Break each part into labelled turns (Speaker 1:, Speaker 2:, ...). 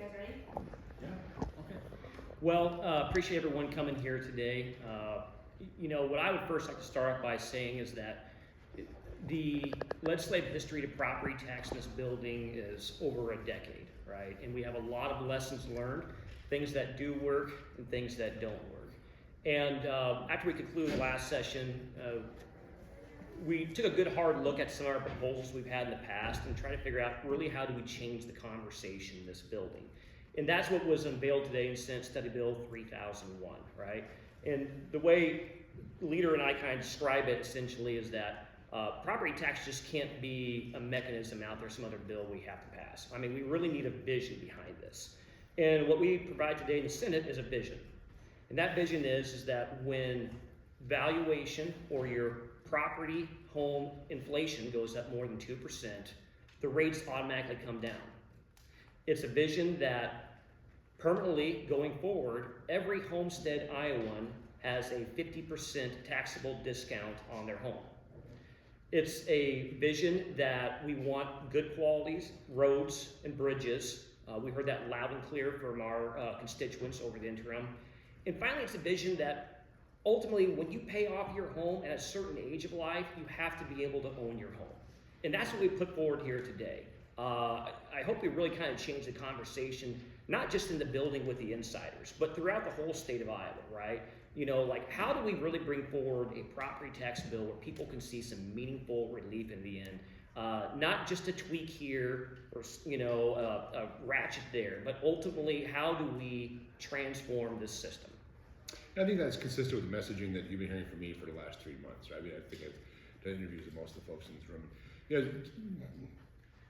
Speaker 1: guys ready?
Speaker 2: Yeah. Okay.
Speaker 3: Well, appreciate everyone coming here today. What I would first like to start by saying is that the legislative history to property tax in this building is over a decade, right? And we have a lot of lessons learned, things that do work and things that don't work. And after we concluded last session, we took a good hard look at some of our proposals we've had in the past and tried to figure out really how do we change the conversation in this building. And that's what was unveiled today in Senate Study Bill 3001, right? And the way Leader and I kind of describe it essentially is that property tax just can't be a mechanism out there, some other bill we have to pass. I mean, we really need a vision behind this. And what we provide today in the Senate is a vision. And that vision is that when valuation or your property home inflation goes up more than 2%, the rates automatically come down. It's a vision that permanently going forward, every homestead Iowan has a 50% taxable discount on their home. It's a vision that we want good qualities, roads and bridges. We heard that loud and clear from our constituents over the interim. And finally, it's a vision that ultimately, when you pay off your home at a certain age of life, you have to be able to own your home. And that's what we put forward here today. I hope we really kind of change the conversation, not just in the building with the insiders, but throughout the whole state of Iowa, right? Like how do we really bring forward a property tax bill where people can see some meaningful relief in the end? Not just a tweak here or, a ratchet there, but ultimately, how do we transform this system?
Speaker 2: I think that's consistent with the messaging that you've been hearing from me for the last 3 months. Right? I mean, I think I've done interviews with most of the folks in this room.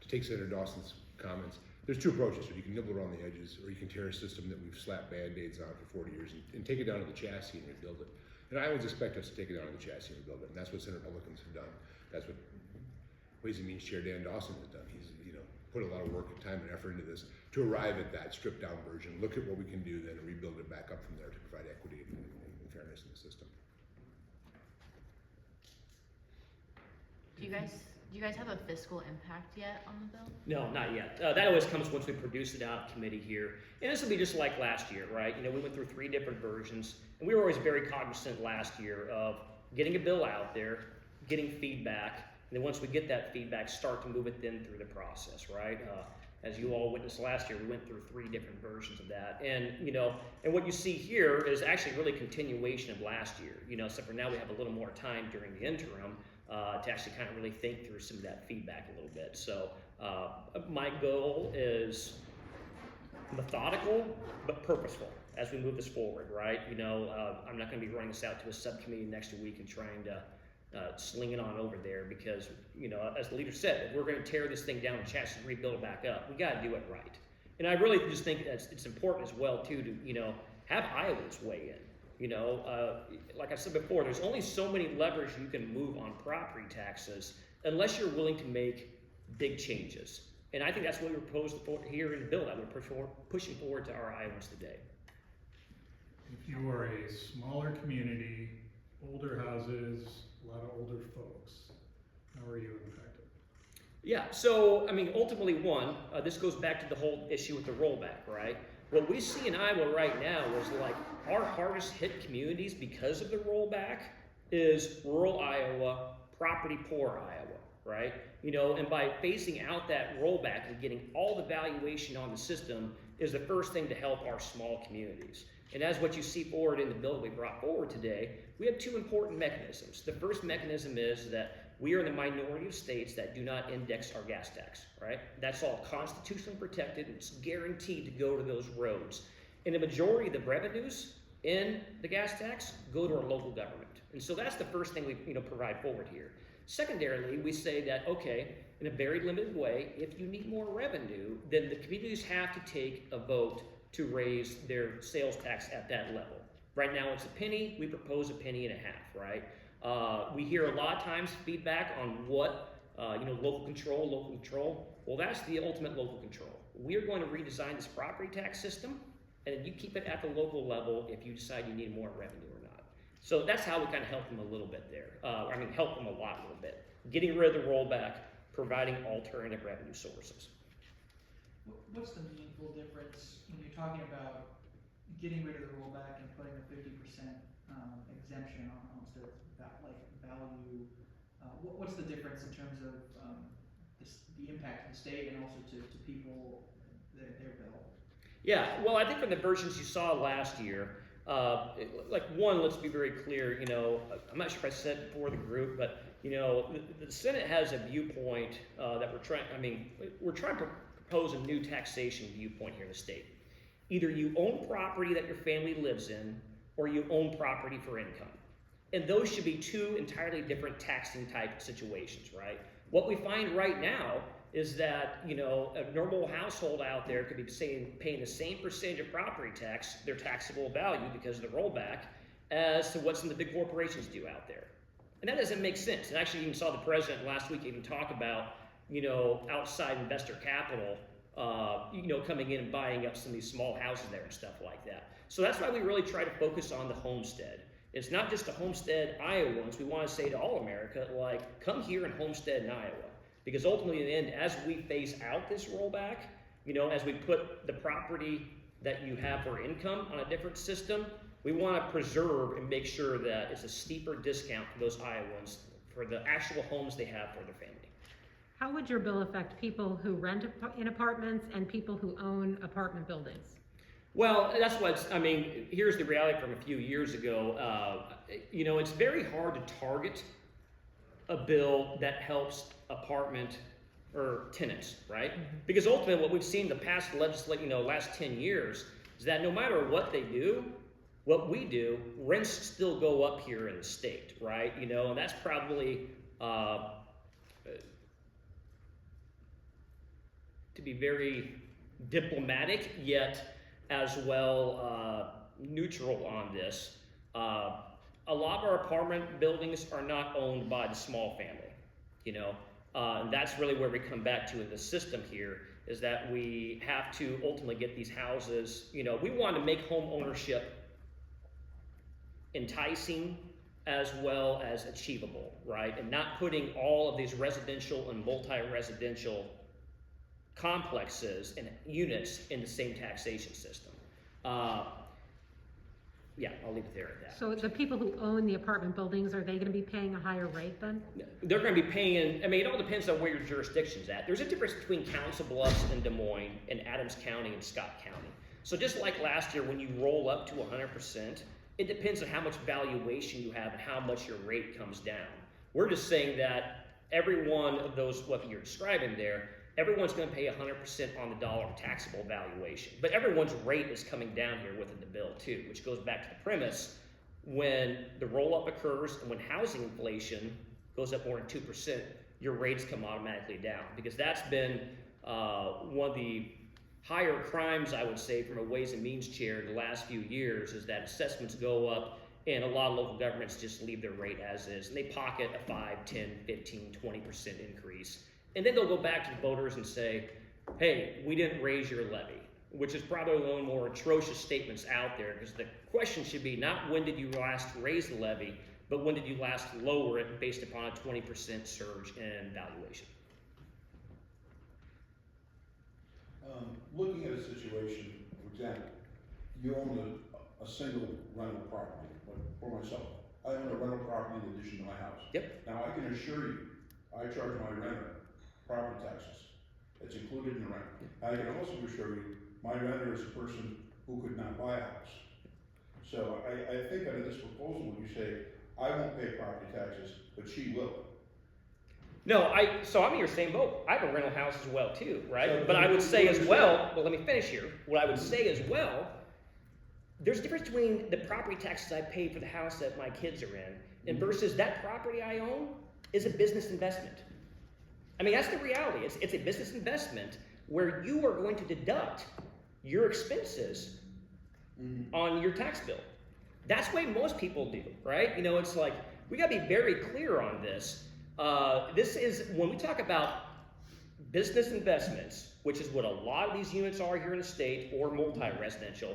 Speaker 2: To take Senator Dawson's comments, there's two approaches. You can nibble around the edges, or you can tear a system that we've slapped Band-Aids on for 40 years and take it down to the chassis and rebuild it. And Iowans expect us to take it down to the chassis and rebuild it, and that's what Senate Republicans have done. That's what Ways and Means Chair Dan Dawson has done. He's put a lot of work and time and effort into this to arrive at that stripped down version, look at what we can do then and rebuild it back up from there to provide equity and fairness in the system.
Speaker 4: Do you guys have a fiscal impact yet on the bill?
Speaker 3: No, not yet. That always comes once we produce it out of committee here. And this will be just like last year, right? We went through 3 different versions, and we were always very cognizant last year of getting a bill out there, getting feedback, and then once we get that feedback, start to move it then through the process, right? As you all witnessed last year, we went through 3 different versions of that. And, and what you see here is actually really a continuation of last year, except for now we have a little more time during the interim to actually kind of really think through some of that feedback a little bit. So my goal is methodical, but purposeful as we move this forward, right? I'm not gonna be running this out to a subcommittee next week and trying to sling it on over there because, as the leader said, if we're going to tear this thing down and chassis and rebuild it back up, we got to do it right. And I really just think that it's important as well, too, to, have Iowans weigh in. Like I said before, there's only so many levers you can move on property taxes unless you're willing to make big changes. And I think that's what we proposed here in the bill that we're pushing forward to our Iowans today.
Speaker 5: If you are a smaller community, older houses, a lot of older folks, how are you impacted?
Speaker 3: Yeah, so, ultimately, this goes back to the whole issue with the rollback, right? What we see in Iowa right now is like our hardest hit communities because of the rollback is rural Iowa, property poor Iowa, right? And by phasing out that rollback and getting all the valuation on the system is the first thing to help our small communities. And as what you see forward in the bill we brought forward today, we have 2 important mechanisms. The first mechanism is that we are in the minority of states that do not index our gas tax, right? That's all constitutionally protected. It's guaranteed to go to those roads. And the majority of the revenues in the gas tax go to our local government. And so that's the first thing we provide forward here. Secondarily, we say that, okay, in a very limited way, if you need more revenue, then the communities have to take a vote to raise their sales tax at that level. Right now it's a penny, we propose a penny and a half, right? We hear a lot of times feedback on what, local control. Well, that's the ultimate local control. We are going to redesign this property tax system, and you keep it at the local level if you decide you need more revenue or not. So that's how we kind of help them a little bit there. Help them a lot, a little bit. Getting rid of the rollback, providing alternative revenue sources.
Speaker 6: What's the mean
Speaker 1: meaningful difference when you're talking about getting rid of the rollback and putting a 50% exemption on homestead value? What's the difference in terms of the impact to the state and also to people, their bill?
Speaker 3: Yeah, well, I think from the versions you saw last year, let's be very clear, I'm not sure if I said it before the group, but, the Senate has a viewpoint that we're trying to propose a new taxation viewpoint here in the state. Either you own property that your family lives in, or you own property for income. And those should be two entirely different taxing type situations, right? What we find right now is that, a normal household out there could be paying the same percentage of property tax, their taxable value because of the rollback, as to what some of the big corporations do out there. And that doesn't make sense. And actually even saw the president last week even talk about, outside investor capital, coming in and buying up some of these small houses there and stuff like that. So that's why we really try to focus on the homestead. It's not just the homestead Iowans. We want to say to all America, come here and homestead in Iowa. Because ultimately, in the end, as we phase out this rollback, as we put the property that you have for income on a different system, we want to preserve and make sure that it's a steeper discount for those Iowans for the actual homes they have for their family.
Speaker 6: How would your bill affect people who rent in apartments and people who own apartment buildings?
Speaker 3: Well, here's the reality from a few years ago. It's very hard to target a bill that helps apartment or tenants, right? Because ultimately what we've seen the past last 10 years is that no matter what they do, what we do, rents still go up here in the state, right? And that's probably, to be very diplomatic, yet as well neutral on this. A lot of our apartment buildings are not owned by the small family, and that's really where we come back to in the system here, is that we have to ultimately get these houses, we want to make home ownership enticing as well as achievable, right? And not putting all of these residential and multi-residential complexes and units in the same taxation system. Yeah, I'll leave it there at that.
Speaker 6: So the people who own the apartment buildings, are they going to be paying a higher rate then?
Speaker 3: They're going to be paying, it all depends on where your jurisdiction's at. There's a difference between Council Bluffs and Des Moines and Adams County and Scott County. So just like last year, when you roll up to 100%, it depends on how much valuation you have and how much your rate comes down. We're just saying that every one of those, what you're describing there, everyone's going to pay 100% on the dollar of taxable valuation. But everyone's rate is coming down here within the bill too, which goes back to the premise: when the roll-up occurs and when housing inflation goes up more than 2%, your rates come automatically down. Because that's been one of the higher crimes, I would say, from a Ways and Means chair in the last few years, is that assessments go up and a lot of local governments just leave their rate as is. And they pocket a 5, 10, 15, 20% increase. And then they'll go back to the voters and say, hey, we didn't raise your levy, which is probably one of the more atrocious statements out there, because the question should be not when did you last raise the levy, but when did you last lower it based upon a 20% surge in valuation.
Speaker 7: Looking at a situation, for example, you own a single rental property, like for myself. I own a rental property in addition to my house.
Speaker 3: Yep.
Speaker 7: Now I can assure you, I charge my renter property taxes. It's included in the rent. I can also assure you, my renter is a person who could not buy a house. So I think under this proposal, when you say, I won't pay property taxes, but she will.
Speaker 3: No, so I'm in your same boat. I have a rental house as well too, right?
Speaker 7: So
Speaker 3: but I would say as well, let me finish here. What I would say as well, there's a difference between the property taxes I pay for the house that my kids are in and versus that property I own is a business investment. That's the reality. It's a business investment where you are going to deduct your expenses on your tax bill. That's the way most people do, right? It's like, we gotta be very clear on this. This is, when we talk about business investments, which is what a lot of these units are here in the state, or multi-residential,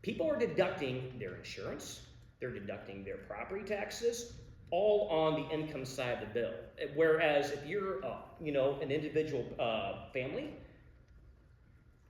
Speaker 3: people are deducting their insurance, they're deducting their property taxes, all on the income side of the bill. Whereas if you're, an individual family,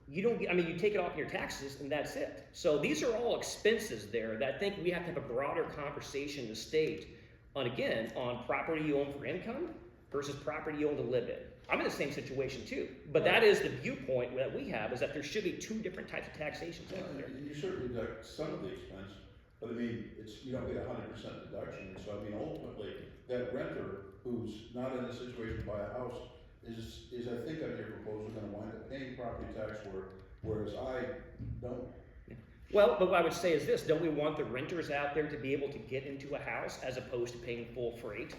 Speaker 3: you don't get, I mean, you take it off your taxes and that's it. So these are all expenses there that I think we have to have a broader conversation in the state on, again, on property you own for income versus property you own to live in. I'm in the same situation too, but that is the viewpoint that we have, is that there should be two different types of taxations out there.
Speaker 7: You certainly deduct some of the expense, but I mean, you don't get 100% deduction, so I mean, ultimately, that renter who's not in a situation to buy a house is I think on your proposal gonna wind up paying property tax whereas I don't.
Speaker 3: Well, but what I would say is this, don't we want the renters out there to be able to get into a house as opposed to paying full freight,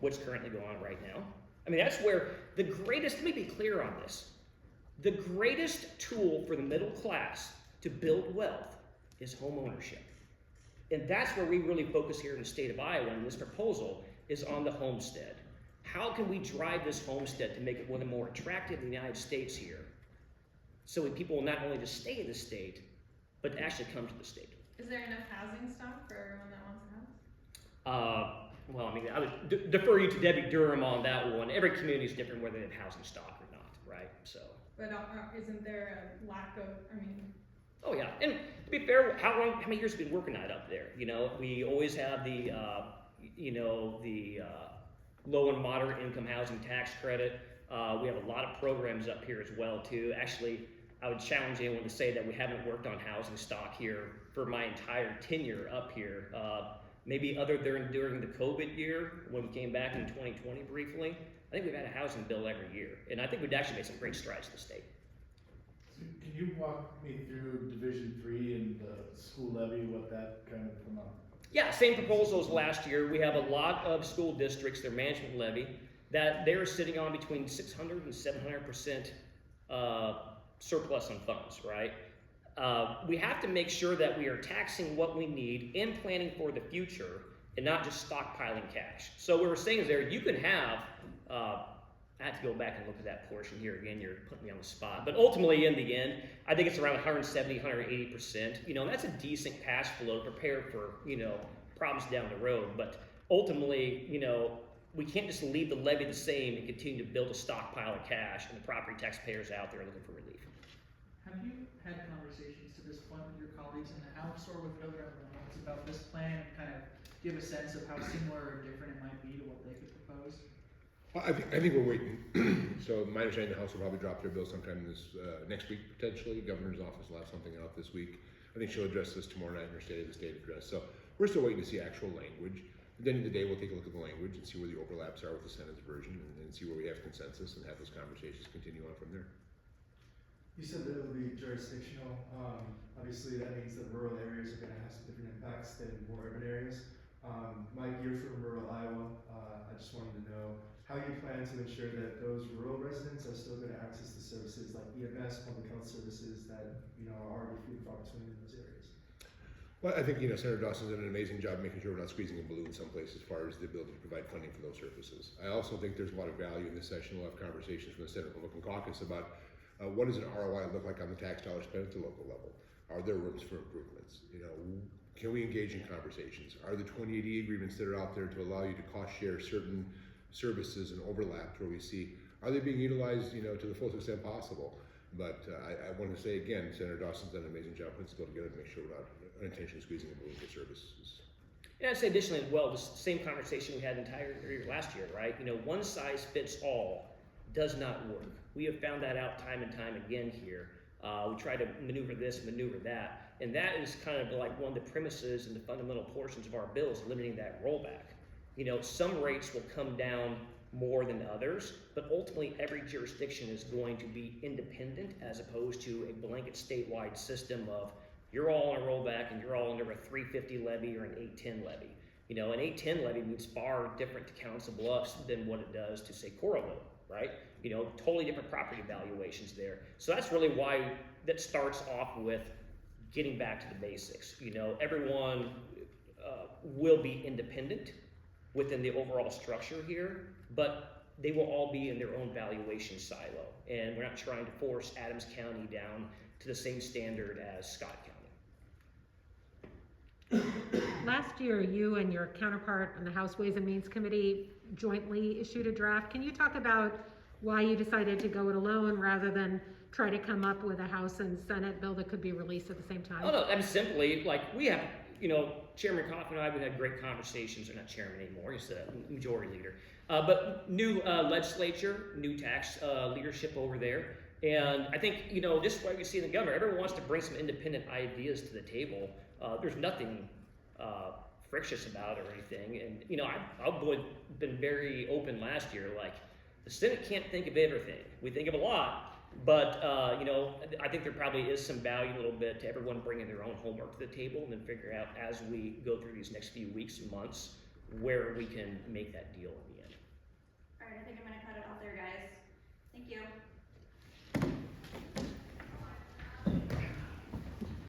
Speaker 3: what's currently going on right now? I mean, that's where the greatest, let me be clear on this, the greatest tool for the middle class to build wealth is home ownership. And that's where we really focus here in the state of Iowa, and this proposal is on the homestead. How can we drive this homestead to make it one of the more attractive in the United States here? So that people will not only just stay in the state, but actually come to the state.
Speaker 8: Is there enough housing stock for everyone that wants a house?
Speaker 3: Well, I mean, I would defer you to Debbie Durham on that one. Every community is different whether they have housing stock or not, right? So.
Speaker 8: But isn't there a lack of, I mean.
Speaker 3: Oh yeah, and to be fair, how many years have we been working on it up there? You know, we always have the, low and moderate income housing tax credit. We have a lot of programs up here as well too. Actually, I would challenge anyone to say that we haven't worked on housing stock here for my entire tenure up here. Maybe other than during the COVID year when we came back in 2020 briefly. I think we've had a housing bill every year, and I think we've actually made some great strides in the state.
Speaker 9: Can you walk me through Division 3 and the school levy, what that kind of come up?
Speaker 3: Yeah, same proposal as last year. We have a lot of school districts, their management levy, that they're sitting on between 600 and 700% surplus on funds, right? We have to make sure that we are taxing what we need and planning for the future and not just stockpiling cash. So what we're saying is there, you can have, I have to go back and look at that portion here again, you're putting me on the spot. But ultimately, in the end, I think it's around 170, 180%. You know, that's a decent cash flow to prepare for, problems down the road. But ultimately, we can't just leave the levy the same and continue to build a stockpile of cash and the property taxpayers out there looking for relief.
Speaker 1: Have you had conversations to this point with your colleagues in the House or with other governments about this plan and kind of give a sense of how similar or different it might be to what they could propose?
Speaker 2: Well, I think we're waiting. So my understanding, the House will probably drop their bill sometime this next week potentially. Governor's office will have something out this week. I think she'll address this tomorrow night in her State of the State address. So we're still waiting to see actual language. At the end of the day, we'll take a look at the language and see where the overlaps are with the Senate's version and see where we have consensus and have those conversations continue on from there.
Speaker 10: You said that it will be jurisdictional. Obviously, that means that rural areas are going to have some different impacts than more urban areas. Mike, you're from rural Iowa. I just wanted to know how you plan to ensure that those rural residents are still going to access the services like EMS, public health services that are already few and far between in those areas.
Speaker 2: Well, I think Senator Dawson's done an amazing job making sure we're not squeezing a balloon someplace as far as the ability to provide funding for those services. I also think there's a lot of value in this session. We'll have conversations from the Senate Republican Caucus about what does an ROI look like on the tax dollars spent at the local level? Are there rooms for improvements? Can we engage in conversations? Are the 2080 agreements that are out there to allow you to cost share certain services and overlap where we see, are they being utilized, to the fullest extent possible? But I want to say again, Senator Dawson's done an amazing job putting this bill together to make sure we're not unintentionally squeezing a balloon for services.
Speaker 3: And I'd say additionally as well, the same conversation we had last year, right? One size fits all does not work. We have found that out time and time again here. We try to maneuver this, maneuver that, and that is kind of like one of the premises and the fundamental portions of our bill is limiting that rollback. Some rates will come down more than others, but ultimately every jurisdiction is going to be independent as opposed to a blanket statewide system of you're all on a rollback and you're all under a 350 levy or an 810 levy. An 810 levy means far different to Council Bluffs than what it does to say Coralville, right? Totally different property valuations there. So that's really why that starts off with getting back to the basics. Everyone will be independent within the overall structure here, but they will all be in their own valuation silo. And we're not trying to force Adams County down to the same standard as Scott County.
Speaker 6: Last year, you and your counterpart on the House Ways and Means Committee jointly issued a draft. Can you talk about why you decided to go it alone rather than try to come up with a House and Senate bill that could be released at the same time?
Speaker 3: Oh, no, I mean, simply, like, we have, you know, Chairman Coffin and I, we've had great conversations, or not chairman anymore, he's the majority leader. But new legislature, new tax leadership over there. And I think, you know, just like we see in the government, everyone wants to bring some independent ideas to the table. There's nothing frictious about it or anything. And, you know, I've been very open last year, like, the Senate can't think of everything. We think of a lot. But, you know, I think there probably is some value a little bit to everyone bringing their own homework to the table and then figure out as we go through these next few weeks and months where we can make that deal in the end.
Speaker 8: Alright, I think I'm gonna cut it off there, guys. Thank you.